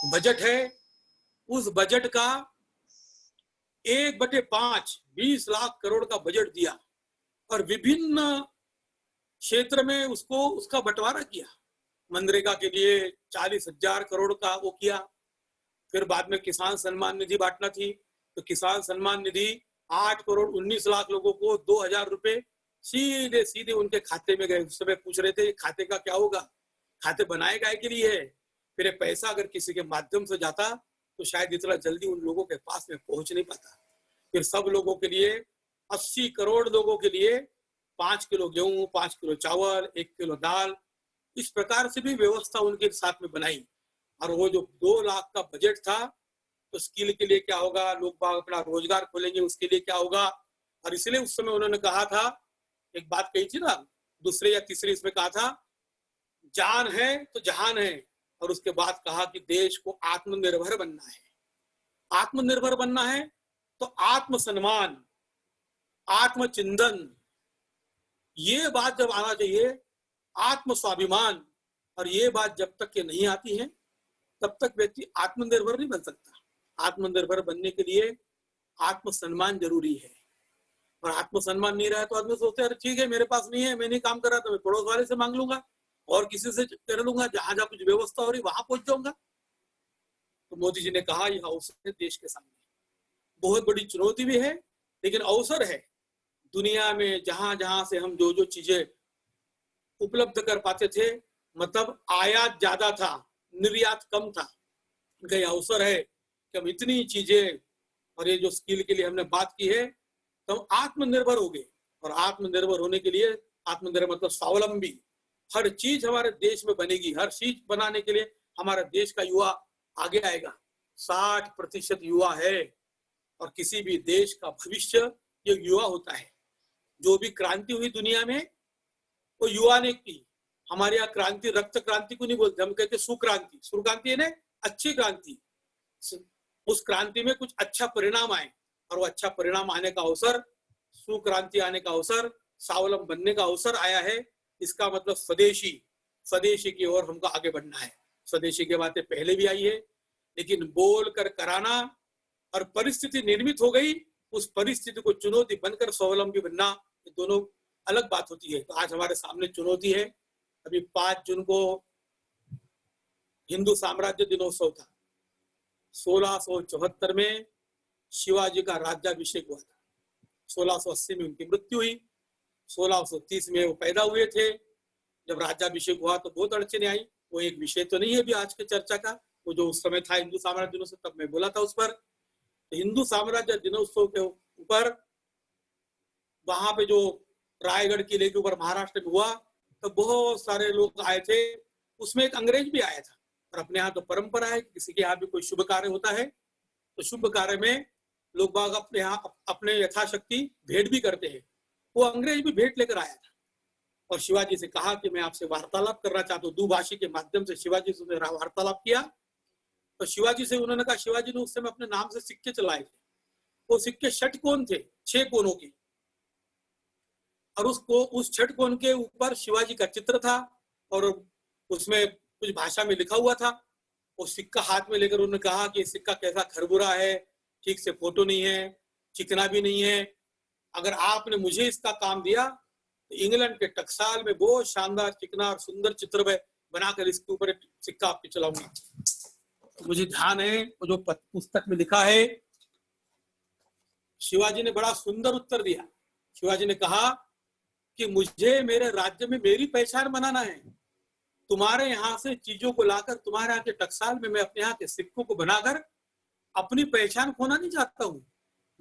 बजट है, उस बजट का 1/5 20 लाख करोड़ का बजट दिया और विभिन्न क्षेत्र में उसको उसका बंटवारा किया। मनरेगा के लिए 40,000 करोड़ का वो किया। फिर बाद में किसान सम्मान निधि बांटना थी, तो किसान सम्मान निधि 8 करोड़ 19 लाख लोगों को 2,000 रुपए सीधे सीधे उनके खाते में गए। उस समय पूछ रहे थे खाते का क्या होगा, खाते बनाए गए के लिए है। फिर पैसा अगर किसी के माध्यम से जाता तो शायद इतना जल्दी उन लोगों के पास में पहुंच नहीं पाता। फिर सब लोगों के लिए 80 करोड़ लोगों के लिए 5 किलो गेहूं, 5 किलो चावल, 1 किलो दाल, इस प्रकार से भी व्यवस्था उनके साथ में बनाई। और वो जो 2 लाख का बजट था, तो स्किल के लिए क्या होगा, लोग बाग अपना रोजगार खोलेंगे, उसके लिए क्या होगा। और इसलिए उस समय उन्होंने कहा था, एक बात कही थी ना, दूसरे या तीसरे इसमें कहा था, जान है तो जहान है। और उसके बाद कहा कि देश को आत्मनिर्भर बनना है। आत्मनिर्भर बनना है तो आत्मसम्मान, आत्मचिंतन, ये बात जब आना चाहिए, आत्म स्वाभिमान, और ये बात जब तक ये नहीं आती है तब तक व्यक्ति आत्मनिर्भर नहीं बन सकता। आत्मनिर्भर बनने के लिए आत्मसम्मान जरूरी है। और आत्मसम्मान नहीं रहा तो आदमी सोचते हैं ठीक है मेरे पास नहीं है, मैं नहीं काम कर रहा तो मैं पड़ोस वाले से मांग लूंगा और किसी से कर लूंगा, जहां जहां कुछ व्यवस्था हो रही वहां पहुंच जाऊंगा। तो मोदी जी ने कहा यह अवसर है देश के सामने, बहुत बड़ी चुनौती भी है लेकिन अवसर है। दुनिया में जहां जहां से हम जो जो चीजें उपलब्ध कर पाते थे, मतलब आयात ज्यादा था, निर्यात कम था, इनका यह अवसर है कि हम इतनी चीजें, और ये जो स्किल के लिए हमने बात की है, तो हम आत्मनिर्भर हो गए। और आत्मनिर्भर होने के लिए, आत्मनिर्भर मतलब स्वावलंबी, हर चीज हमारे देश में बनेगी। हर चीज बनाने के लिए हमारा देश का युवा आगे आएगा। 60% युवा है और किसी भी देश का भविष्य ये युवा होता है। जो भी क्रांति हुई दुनिया में वो युवा ने की। हमारे यहाँ क्रांति रक्त क्रांति को नहीं बोलते, हम कहते सुक्रांति। सुक्रांति है ना, अच्छी क्रांति। उस क्रांति में कुछ अच्छा परिणाम आए और वो अच्छा परिणाम आने का अवसर, सुक्रांति आने का अवसर, स्वावलंबन बनने का अवसर आया है। इसका मतलब स्वदेशी की ओर हमको आगे बढ़ना है। स्वदेशी की बातें पहले भी आई है, लेकिन बोल कर कराना और परिस्थिति निर्मित हो गई, उस परिस्थिति को चुनौती बनकर स्वावलंबी बनना, ये दोनों अलग बात होती है। तो आज हमारे सामने चुनौती है। अभी 5 जून को हिंदू साम्राज्य दिनोत्सव था। 1674 में शिवाजी का राज्याभिषेक हुआ था। 1680 में उनकी मृत्यु हुई। 1630 में वो पैदा हुए थे। जब राज्याभिषेक हुआ तो बहुत अड़चने आई। वो एक विषय तो नहीं है अभी आज के चर्चा का, वो जो उस समय था हिंदू साम्राज्य दिनोत्सव, तब मैं बोला था उस पर। तो हिंदू साम्राज्य दिनोत्सव के ऊपर वहां पे जो रायगढ़ किले के ऊपर महाराष्ट्र में हुआ, तो बहुत सारे लोग आए थे। उसमें एक अंग्रेज भी आया था। और अपने यहाँ तो परंपरा है, किसी के यहाँ भी कोई शुभ कार्य होता है तो शुभ कार्य में लोग बाग अपने यहाँ अपने यथाशक्ति भेंट भी करते हैं। वो अंग्रेज भी भेंट लेकर आया था और शिवाजी से कहा कि मैं आपसे वार्तालाप करना चाहता हूँ। दुभाषी के माध्यम से शिवाजी से वार्तालाप किया। तो शिवाजी से उन्होंने कहा, शिवाजी ने उस समय अपने नाम से सिक्के चलाए थे। वो सिक्के षटकोण थे, 6 कोनों के, और उस षटकोण के ऊपर शिवाजी का चित्र था और उसमें कुछ भाषा में लिखा हुआ था। वो सिक्का हाथ में लेकर उन्होंने कहा कि सिक्का कैसा खरबूरा है, ठीक से फोटो नहीं है, चिकना भी नहीं है। अगर आपने मुझे इसका काम दिया तो इंग्लैंड के टकसाल में बहुत शानदार चिकना और सुंदर चित्र बनाकर इसके ऊपर एक सिक्का आपके चलाऊंगा। तो मुझे ध्यान है वो जो पुस्तक में लिखा है, शिवाजी ने बड़ा सुंदर उत्तर दिया। शिवाजी ने कहा कि मुझे मेरे राज्य में मेरी पहचान बनाना है। तुम्हारे यहाँ से चीजों को लाकर तुम्हारे यहाँ के टकसाल में मैं अपने यहाँ के सिक्कों को बनाकर अपनी पहचान खोना नहीं चाहता हूँ।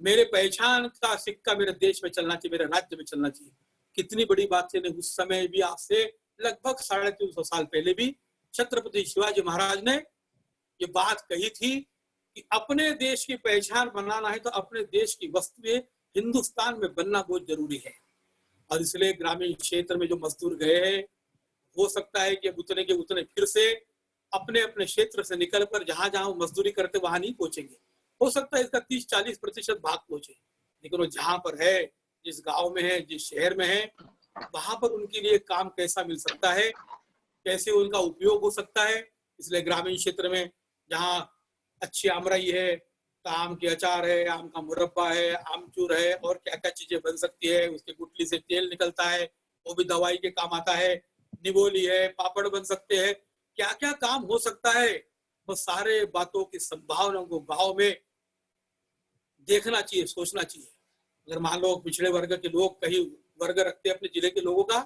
मेरे पहचान का सिक्का मेरे देश में चलना चाहिए, मेरे राज्य में चलना चाहिए। कितनी बड़ी बात है। उस समय भी आपसे लगभग 350 साल पहले भी छत्रपति शिवाजी महाराज ने ये बात कही थी कि अपने देश की पहचान बनाना है तो अपने देश की वस्तुएं हिंदुस्तान में बनना बहुत जरूरी है। और इसलिए ग्रामीण क्षेत्र में जो मजदूर गए हैं, हो सकता है कि उतने के उतने फिर से अपने अपने क्षेत्र से निकलकर जहां जहां मजदूरी करते वहां नहीं पहुंचेंगे। हो सकता है इसका 30-40% भाग पहुंचे, लेकिन वो जहां पर है, जिस गांव में है, जिस शहर में है, वहां पर उनके लिए काम कैसा मिल सकता है, कैसे उनका उपयोग हो सकता है। इसलिए ग्रामीण क्षेत्र में जहाँ अच्छी आमराई है, आम के अचार है, आम का मुरब्बा है, आमचूर है, और क्या क्या चीजें बन सकती है, उसके गुठली से तेल निकलता है, वो भी दवाई के काम आता है, निबोली है, पापड़ बन सकते हैं, क्या क्या काम हो सकता है, वो सारे बातों की संभावनाओं को गांव में देखना चाहिए, सोचना चाहिए। अगर मान लो पिछड़े वर्ग के लोग कहीं वर्ग रखते हैं अपने जिले के लोगों का,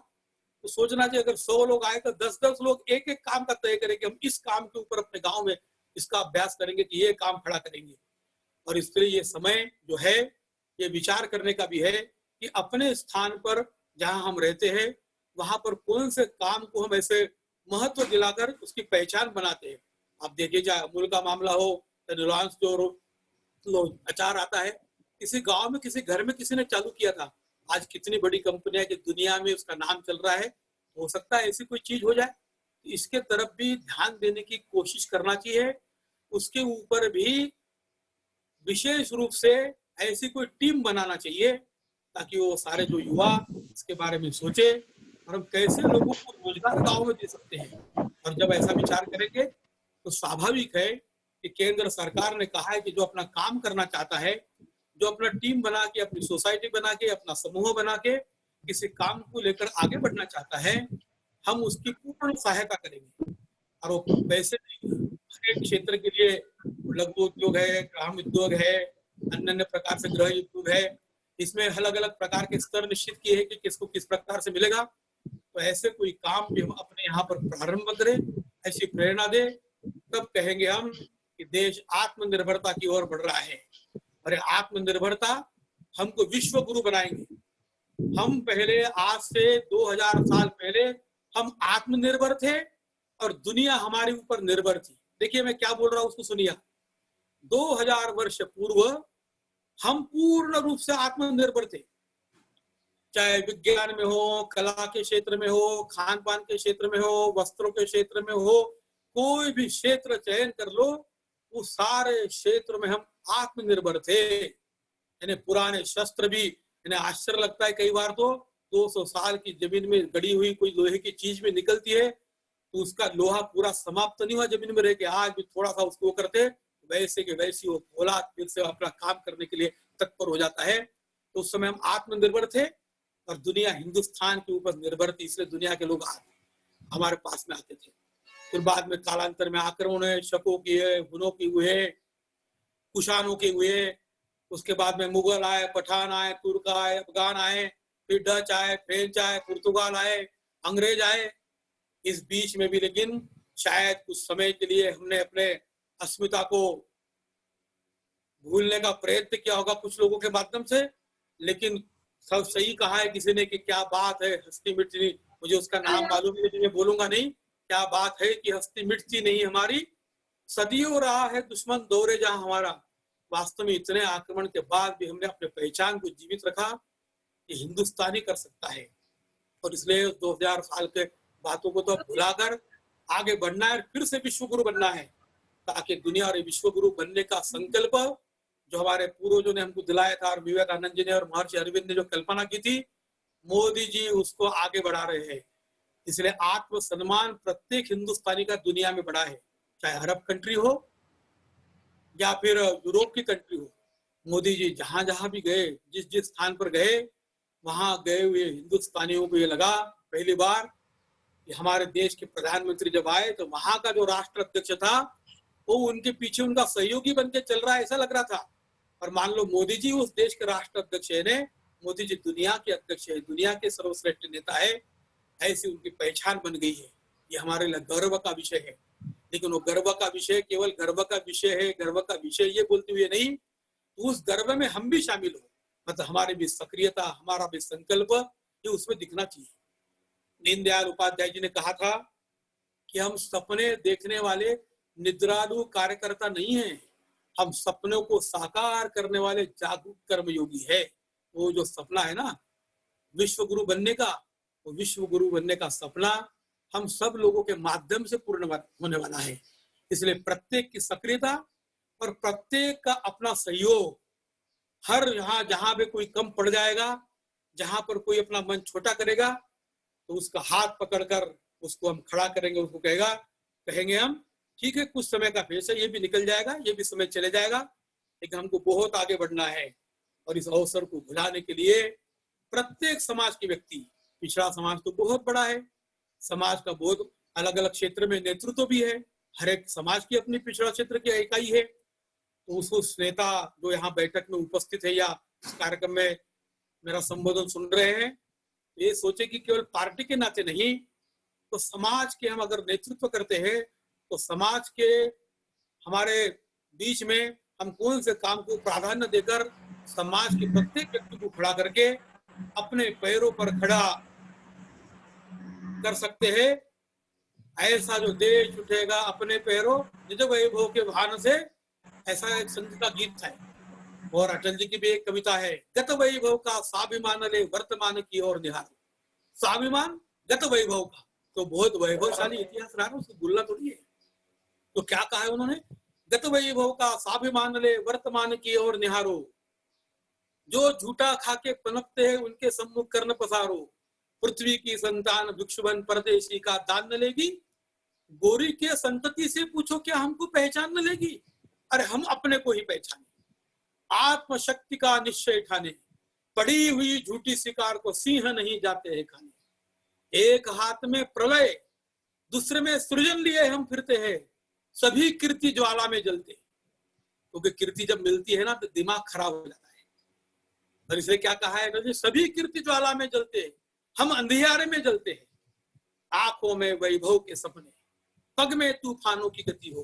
तो सोचना चाहिए अगर 100 लोग आए तो 10-10 लोग एक एक काम का तय करें कि हम इस काम के ऊपर अपने गांव में इसका अभ्यास करेंगे कि ये काम खड़ा करेंगे। और इसलिए ये समय जो है ये विचार करने का भी है कि अपने स्थान पर जहां हम रहते हैं वहां पर कौन से काम को हम ऐसे महत्व दिलाकर उसकी पहचान बनाते हैं। आप देखिए, चाहे अमूल का मामला हो, रिलायंस जो अचार आता है, किसी गांव में किसी घर में किसी ने चालू किया था, आज कितनी बड़ी कंपनियां की दुनिया में उसका नाम चल रहा है। हो सकता है ऐसी कोई चीज हो जाए, इसके तरफ भी ध्यान देने की कोशिश करना चाहिए। उसके ऊपर भी विशेष रूप से ऐसी कोई टीम बनाना चाहिए ताकि वो सारे जो युवा इसके बारे में सोचे और हम कैसे लोगों को रोजगार गांव में दे सकते हैं। और जब ऐसा विचार करेंगे तो स्वाभाविक है कि केंद्र सरकार ने कहा है कि जो अपना काम करना चाहता है, जो अपना टीम बना के, अपनी सोसाइटी बना के, अपना समूह बना के किसी काम को लेकर आगे बढ़ना चाहता है, हम उसकी पूर्ण सहायता करेंगे। और वो पैसे हर एक क्षेत्र के लिए लघु उद्योग है, ग्राम उद्योग है, अन्य अन्य प्रकार से गृह उद्योग है, इसमें अलग अलग प्रकार के स्तर निश्चित किए हैं कि किसको किस प्रकार से मिलेगा। तो ऐसे कोई काम भी हम अपने यहाँ पर प्रारंभ करें, ऐसी प्रेरणा दे, तब कहेंगे हम कि देश आत्मनिर्भरता की ओर बढ़ रहा है। और आत्मनिर्भरता हमको विश्व गुरु बनाएंगे। हम पहले, आज से 2000 साल पहले हम आत्मनिर्भर थे और दुनिया हमारे ऊपर निर्भर थी। देखिए मैं क्या बोल रहा हूं, उसको सुनिए। 2000 वर्ष पूर्व हम पूर्ण रूप से आत्मनिर्भर थे, चाहे विज्ञान में हो, कला के क्षेत्र में हो, खान पान के क्षेत्र में हो, वस्त्रों के क्षेत्र में हो, कोई भी क्षेत्र चयन कर लो, उस सारे क्षेत्र में हम आत्मनिर्भर थे। यानी पुराने शस्त्र भी, यानी आश्चर्य लगता है कई बार तो 200 साल की जमीन में गड़ी हुई कोई लोहे की चीज भी निकलती है तो उसका लोहा पूरा समाप्त नहीं हुआ जमीन में रह के, आज भी थोड़ा सा उसको करते वैसे के वैसी वो फौलाद फिर से अपना काम करने के लिए तत्पर हो जाता है। तो उस समय हम आत्मनिर्भर थे और दुनिया हिंदुस्तान के ऊपर निर्भर थी, इसलिए दुनिया के लोग हमारे पास में आते थे। फिर बाद में कालांतर में आक्रमण है, शकों की है, हुनों की हुए, कुशानों के हुए, उसके बाद में मुगल आए, पठान आए, तुर्क आए, अफगान आए, फिर डच आए, फ्रेंच आए, पुर्तगाल आए, अंग्रेज आए। इस बीच में भी लेकिन शायद कुछ समय के लिए हमने अपने अस्मिता को भूलने का प्रयत्न किया होगा कुछ लोगों के माध्यम से, लेकिन सब सही कहा है किसी ने कि क्या बात है हस्ती मिटती नहीं, मुझे उसका नाम मालूम है लेकिन मैं बोलूंगा नहीं। क्या बात है कि हस्ती मिटती नहीं हमारी, सदियों रहा है दुश्मन दौरे जहां हमारा। वास्तव में इतने आक्रमण के बाद भी हमने अपने पहचान को जीवित रखा कि हिंदुस्तानी कर सकता है। और इसलिए 2000 साल के बातों को तो भुलाकर आगे बढ़ना है, फिर से विश्व गुरु बनना है, ताकि दुनिया और विश्व गुरु बनने का संकल्प जो हमारे पूर्वजों ने हमको दिलाया था और विवेकानंद जी ने और महर्षि अरविंद ने जो कल्पना की थी, मोदी जी उसको आगे बढ़ा रहे हैं। इसलिए आत्म सम्मान प्रत्येक हिंदुस्तानी का दुनिया में बढ़ा है, चाहे अरब कंट्री हो या फिर यूरोप की कंट्री हो। मोदी जी जहां जहां भी गए, जिस जिस स्थान पर गए, वहां गए हुए हिंदुस्तानियों को ये लगा पहली बार कि हमारे देश के प्रधानमंत्री जब आए तो वहां का जो राष्ट्र अध्यक्ष था वो उनके पीछे उनका सहयोगी बन के चल रहा है, ऐसा लग रहा था। और मान लो मोदी जी उस देश के राष्ट्र अध्यक्ष है, मोदी जी दुनिया के अध्यक्ष है, दुनिया के सर्वश्रेष्ठ नेता है, ऐसी उनकी पहचान बन गई है। ये हमारे लिए गर्व का विषय है। लेकिन वो गर्व का विषय केवल गर्व का विषय है, गर्व का विषय ये बोलते हुए नहीं, तो उस गर्व में हम भी शामिल हो, मतलब हमारी भी सक्रियता, हमारा भी संकल्प ये उसमें दिखना चाहिए। दीनदयाल उपाध्याय जी ने कहा था कि हम सपने देखने वाले निद्रालु कार्यकर्ता नहीं है, हम सपनों को साकार करने वाले जागरूक कर्मयोगी है। वो जो सपना है ना विश्व गुरु बनने का, वो विश्व गुरु बनने का सपना हम सब लोगों के माध्यम से पूर्ण होने वाला है। इसलिए प्रत्येक की सक्रियता और प्रत्येक का अपना सहयोग, हर यहाँ जहां पे कोई कम पड़ जाएगा, जहां पर कोई अपना मन छोटा करेगा, तो उसका हाथ पकड़कर उसको हम खड़ा करेंगे, उसको कहेंगे हम ठीक है कुछ समय का फेस है, ये भी निकल जाएगा, ये भी समय चले जाएगा, लेकिन हमको बहुत आगे बढ़ना है। और इस अवसर को भुलाने के लिए प्रत्येक समाज के व्यक्ति, पिछड़ा समाज तो बहुत बड़ा है, समाज का बहुत अलग अलग क्षेत्र में नेतृत्व भी है, हर एक समाज की अपनी पिछड़ा क्षेत्र की इकाई है। तो उस नेता जो यहाँ बैठक में उपस्थित है या इस कार्यक्रम में मेरा संबोधन सुन रहे हैं, ये सोचे कि केवल पार्टी के नाते नहीं, तो समाज के हम अगर नेतृत्व करते हैं तो समाज के हमारे बीच में हम कौन से काम को प्राधान्य देकर समाज के प्रत्येक व्यक्ति को खड़ा करके अपने पैरों पर खड़ा कर सकते हैं। ऐसा जो देश उठेगा अपने पैरों निज वैभव के भान से, ऐसा एक संत का गीत है। और अटल जी की भी एक कविता है, गत वैभव का स्वाभिमान ले वर्तमान की ओर निहार। स्वाभिमान गत वैभव का, तो बहुत वैभवशाली इतिहास रहा ना, उसको भूलना थोड़ी है। तो क्या कहा है उन्होंने, गत वैभव का स्वाभिमान ले वर्तमान की ओर निहारो, जो झूठा खाके पनपते हैं उनके सम्मुख कर्ण पसारो, पृथ्वी की संतान भिक्षुबन परदेशी का दान न लेगी, गोरी के संतति से पूछो क्या हमको पहचान न लेगी। अरे हम अपने को ही पहचाने, आत्मशक्ति का निश्चय ठाने, पड़ी हुई झूठी शिकार को सिंह नहीं जाते हैं खाने। एक हाथ में प्रलय दूसरे में सृजन लिए हम फिरते हैं, सभी कीर्ति ज्वाला में जलते। क्योंकि कीर्ति जब मिलती है ना तो दिमाग खराब हो जाता है। और इसलिए क्या कहा है, सभी कीर्ति ज्वाला में जलते हैं, हम अंधियारे में जलते हैं। आंखों में वैभव के सपने, पग में तूफानों की गति हो,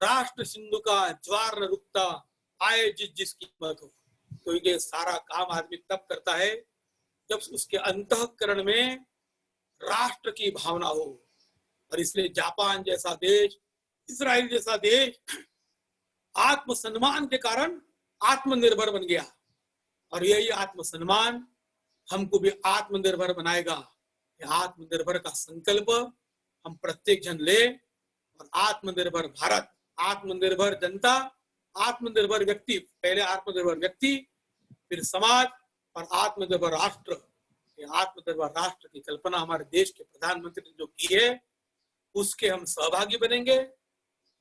राष्ट्र सिंधु का ज्वार न रुकता, आए जिसकी हिम्मत हो। तो ये सारा काम आदमी तब करता है जब उसके अंतःकरण में राष्ट्र की भावना हो। और इसलिए जापान जैसा देश, इजराइल जैसा देश आत्मसम्मान के कारण आत्मनिर्भर बन गया। और यही आत्मसम्मान हमको भी आत्मनिर्भर बनाएगा। आत्मनिर्भर का संकल्प हम प्रत्येक जन ले, और आत्मनिर्भर भारत, आत्मनिर्भर जनता, आत्मनिर्भर व्यक्ति, पहले आत्मनिर्भर व्यक्ति, फिर समाज, और आत्मनिर्भर राष्ट्र। आत्मनिर्भर राष्ट्र की कल्पना हमारे देश के प्रधानमंत्री ने जो की है, उसके हम सहभागी बनेंगे,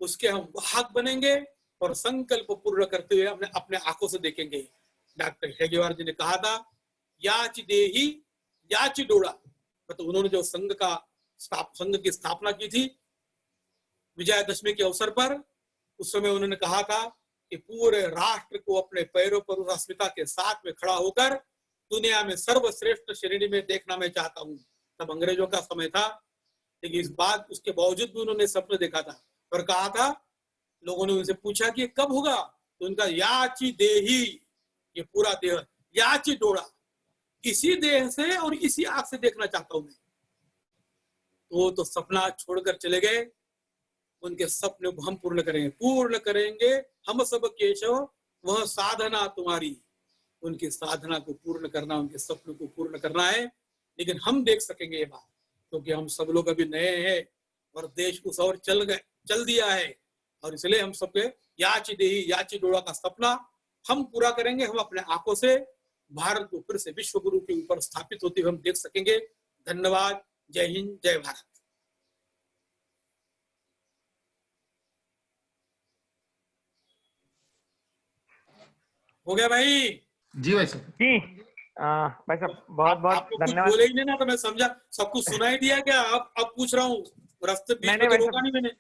उसके हम वाहक बनेंगे, और संकल्प पूर्ण करते हुए हमने अपने आंखों से देखेंगे। डॉक्टर हेगेवार जी ने कहा था, याचि देही याचि डोड़ा। तो उन्होंने जो संघ की स्थापना की थी विजयादशमी के अवसर पर, उस समय उन्होंने कहा था कि पूरे राष्ट्र को अपने पैरों पर उस अस्मिता के साथ में खड़ा होकर दुनिया में सर्वश्रेष्ठ श्रेणी में देखना मैं चाहता हूँ। तब अंग्रेजों का समय था, लेकिन इस बात उसके बावजूद भी उन्होंने सपने देखा था और कहा था। लोगों ने उनसे पूछा कि कब होगा, तो उनका याची देही, ये पूरा देह, याची डोड़ा, इसी देह से और इसी आंख से देखना चाहता हूं मैं। तो सपना छोड़कर चले गए। उनके सपने को हम पूर्ण करेंगे हम सब केशव, वह साधना तुम्हारी। उनकी साधना को पूर्ण करना, उनके सपनों को पूर्ण करना है। लेकिन हम देख सकेंगे ये बात, क्योंकि हम सब लोग अभी नए हैं और देश उस और चल दिया है। और इसलिए हम सबके याची देही याची डोड़ा का सपना हम पूरा करेंगे। हम अपने आंखों से भारत को फिर से विश्व गुरु के ऊपर स्थापित होते हुए हम देख सकेंगे। धन्यवाद। जय हिंद, जय भारत। हो गया भाई? जी भाई साहब। जी भाई साहब बहुत बहुत धन्यवाद। बोले ही नहीं ना, तो मैं समझा सब कुछ सुनाई दिया क्या? अब पूछ रहा हूँ, रास्ते बीच में तो रोका नहीं मैंने।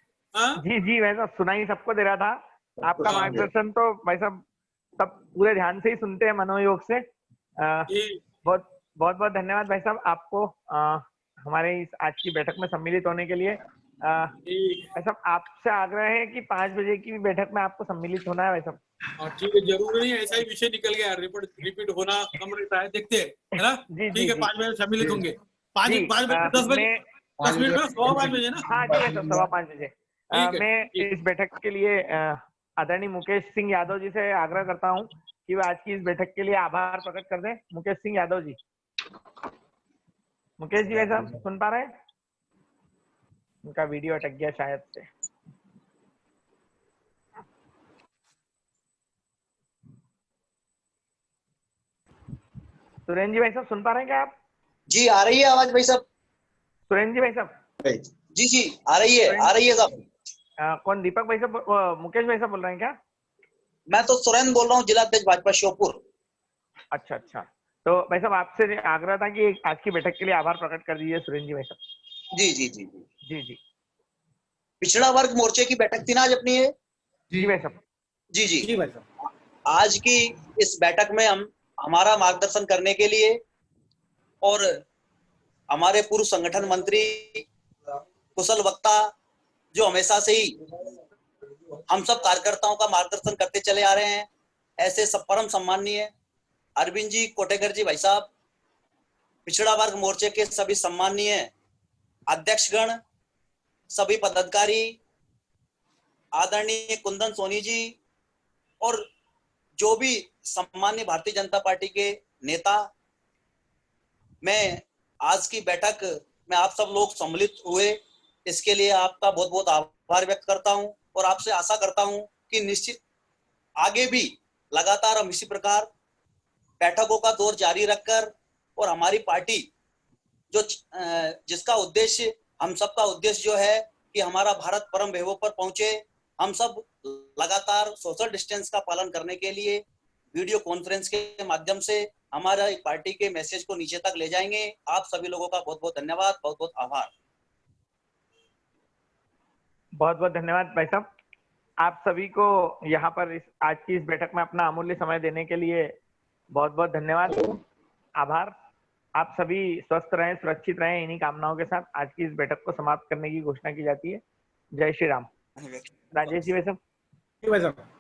जी भाई साहब, सुनाई सबको दे रहा था। आपका मार्गदर्शन तो भाई साहब सब पूरे ध्यान से ही सुनते हैं, मनोयोग से। बहुत बहुत धन्यवाद भाई साहब आपको हमारे इस आज की बैठक में सम्मिलित होने के लिए। भाई साहब आपसे आग्रह है कि 5 बजे की बैठक में आपको सम्मिलित होना है भाई साहब। ठीक है, जरूर नहीं, ऐसा ही विषय निकल गया, रिपीट होना कम रहता है, देखते हैं, है ना? ठीक है, 5 बजे सम्मिलित होंगे। 5 बजे 10 बजे 10 मिनट में 5:15 बजे ना? हाँ जी, 5:15 बजे। मैं इस बैठक के लिए आदरणीय मुकेश सिंह यादव जी से आग्रह करता हूँ कि वो आज की इस बैठक के लिए आभार प्रकट कर दें। मुकेश सिंह यादव जी। मुकेश जी भाई साहब सुन पा रहे हैं? उनका वीडियो अटक गया शायद से। सुरेंद्र जी भाई साहब सुन पा रहे हैं क्या आप? जी आ रही है आवाज भाई साहब? सुरेंद्र जी भाई साहब? जी आ रही है साहब। कौन, दीपक भाई साहब, मुकेश भाई साहब बोल रहे हैं क्या? मैं तो सुरेंद्र बोल रहा हूँ, जिला अध्यक्ष भाजपा श्योपुर। अच्छा, तो भाई साहब आपसे आग्रह था कि आज की बैठक के लिए आभार प्रकट कर दीजिए सुरेंद्र जी भाई साहब। जी। पिछड़ा वर्ग मोर्चे की बैठक थी ना आज अपनी? है जी भाई साहब। जी भाई साहब। आज की इस बैठक में हम हमारा मार्गदर्शन करने के लिए और हमारे पूर्व संगठन मंत्री कुशल वक्ता जो हमेशा से ही हम सब कार्यकर्ताओं का मार्गदर्शन करते चले आ रहे हैं, ऐसे सब परम सम्माननीय अरविंद जी कोटेकर जी भाई साहब, पिछड़ा वर्ग मोर्चे के सभी सम्माननीय अध्यक्षगण, सभी पदाधिकारी, आदरणीय कुंदन सोनी जी और जो भी सम्मान्य भारतीय जनता पार्टी के नेता, मैं आज की बैठक में आप सब लोग सम्मिलित हुए, इसके लिए आपका बहुत बहुत आभार व्यक्त करता हूं और आपसे आशा करता हूं कि निश्चित आगे भी लगातार हम इसी प्रकार बैठकों का दौर जारी रखकर और हमारी पार्टी जो जिसका उद्देश्य, हम सबका उद्देश्य जो है कि हमारा भारत परम वैभव पर पहुंचे, हम सब लगातार सोशल डिस्टेंस का पालन करने के लिए वीडियो कॉन्फ्रेंस के माध्यम से हमारा पार्टी के मैसेज को नीचे तक ले जाएंगे। आप सभी लोगों का बहुत बहुत धन्यवाद, बहुत बहुत आभार। बहुत बहुत धन्यवाद भाई साहब, आप सभी को यहाँ पर आज की इस बैठक में अपना अमूल्य समय देने के लिए बहुत बहुत धन्यवाद, आभार। आप सभी स्वस्थ रहें, सुरक्षित रहें, इन्हीं कामनाओं के साथ आज की इस बैठक को समाप्त करने की घोषणा की जाती है। जय श्री राम। राजेश जी भाई साहब। जी भाई साहब।